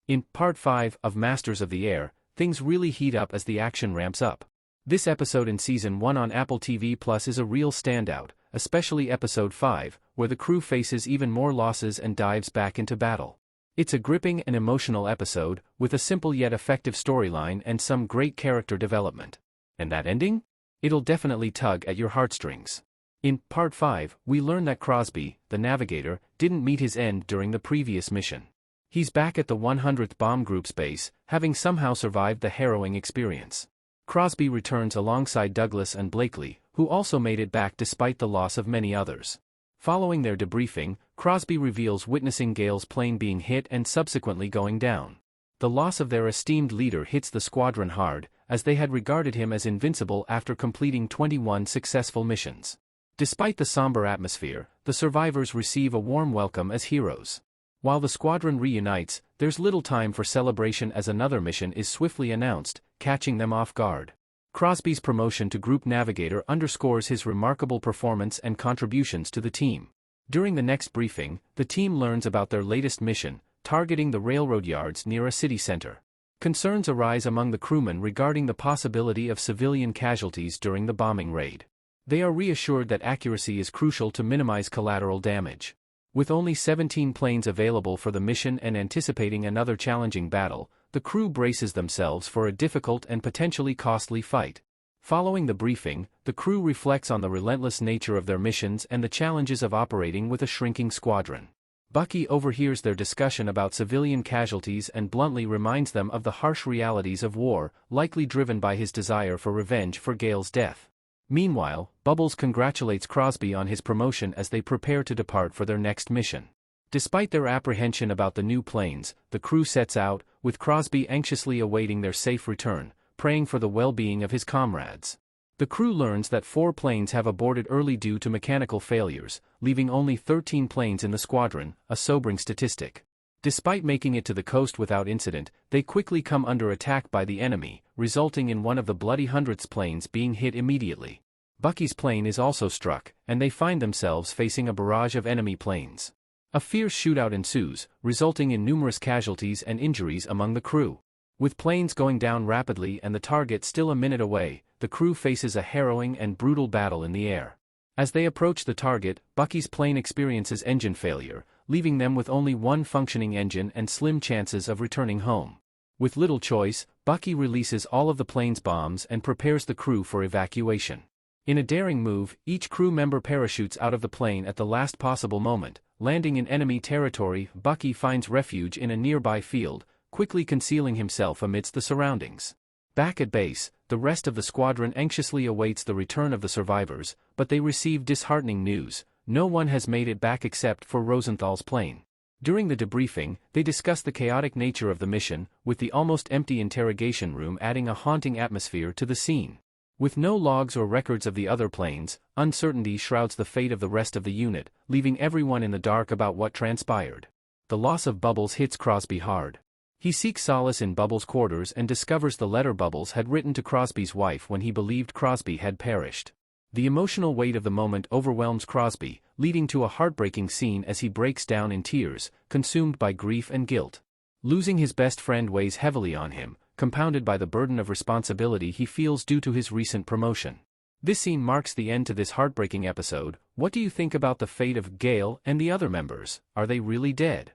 In Part 5 of Masters of the Air, things really heat up as the action ramps up. This episode in Season 1 on Apple TV Plus is a real standout, especially Episode 5, where the crew faces even more losses and dives back into battle. It's a gripping and emotional episode, with a simple yet effective storyline and some great character development. And that ending? It'll definitely tug at your heartstrings. In Part 5, we learn that Crosby, the navigator, didn't meet his end during the previous mission. He's back at the 100th Bomb Group's base, having somehow survived the harrowing experience. Crosby returns alongside Douglas and Blakely, who also made it back despite the loss of many others. Following their debriefing, Crosby reveals witnessing Gale's plane being hit and subsequently going down. The loss of their esteemed leader hits the squadron hard, as they had regarded him as invincible after completing 21 successful missions. Despite the somber atmosphere, the survivors receive a warm welcome as heroes. While the squadron reunites, there's little time for celebration as another mission is swiftly announced, catching them off guard. Crosby's promotion to Group Navigator underscores his remarkable performance and contributions to the team. During the next briefing, the team learns about their latest mission, targeting the railroad yards near a city center. Concerns arise among the crewmen regarding the possibility of civilian casualties during the bombing raid. They are reassured that accuracy is crucial to minimize collateral damage. With only 17 planes available for the mission and anticipating another challenging battle, the crew braces themselves for a difficult and potentially costly fight. Following the briefing, the crew reflects on the relentless nature of their missions and the challenges of operating with a shrinking squadron. Bucky overhears their discussion about civilian casualties and bluntly reminds them of the harsh realities of war, likely driven by his desire for revenge for Gale's death. Meanwhile, Bubbles congratulates Crosby on his promotion as they prepare to depart for their next mission. Despite their apprehension about the new planes, the crew sets out, with Crosby anxiously awaiting their safe return, praying for the well-being of his comrades. The crew learns that 4 planes have aborted early due to mechanical failures, leaving only 13 planes in the squadron, a sobering statistic. Despite making it to the coast without incident, they quickly come under attack by the enemy, resulting in one of the Bloody Hundredth's planes being hit immediately. Bucky's plane is also struck, and they find themselves facing a barrage of enemy planes. A fierce shootout ensues, resulting in numerous casualties and injuries among the crew. With planes going down rapidly and the target still a minute away, the crew faces a harrowing and brutal battle in the air. As they approach the target, Bucky's plane experiences engine failure, leaving them with only one functioning engine and slim chances of returning home. With little choice, Bucky releases all of the plane's bombs and prepares the crew for evacuation. In a daring move, each crew member parachutes out of the plane at the last possible moment. Landing in enemy territory, Bucky finds refuge in a nearby field, quickly concealing himself amidst the surroundings. Back at base, the rest of the squadron anxiously awaits the return of the survivors, but they receive disheartening news: no one has made it back except for Rosenthal's plane. During the debriefing, they discuss the chaotic nature of the mission, with the almost empty interrogation room adding a haunting atmosphere to the scene. With no logs or records of the other planes, uncertainty shrouds the fate of the rest of the unit, leaving everyone in the dark about what transpired. The loss of Bubbles hits Crosby hard. He seeks solace in Bubbles' quarters and discovers the letter Bubbles had written to Crosby's wife when he believed Crosby had perished. The emotional weight of the moment overwhelms Crosby, leading to a heartbreaking scene as he breaks down in tears, consumed by grief and guilt. Losing his best friend weighs heavily on him, compounded by the burden of responsibility he feels due to his recent promotion. This scene marks the end to this heartbreaking episode. What do you think about the fate of Gale and the other members? Are they really dead?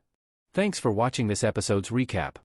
Thanks for watching this episode's recap.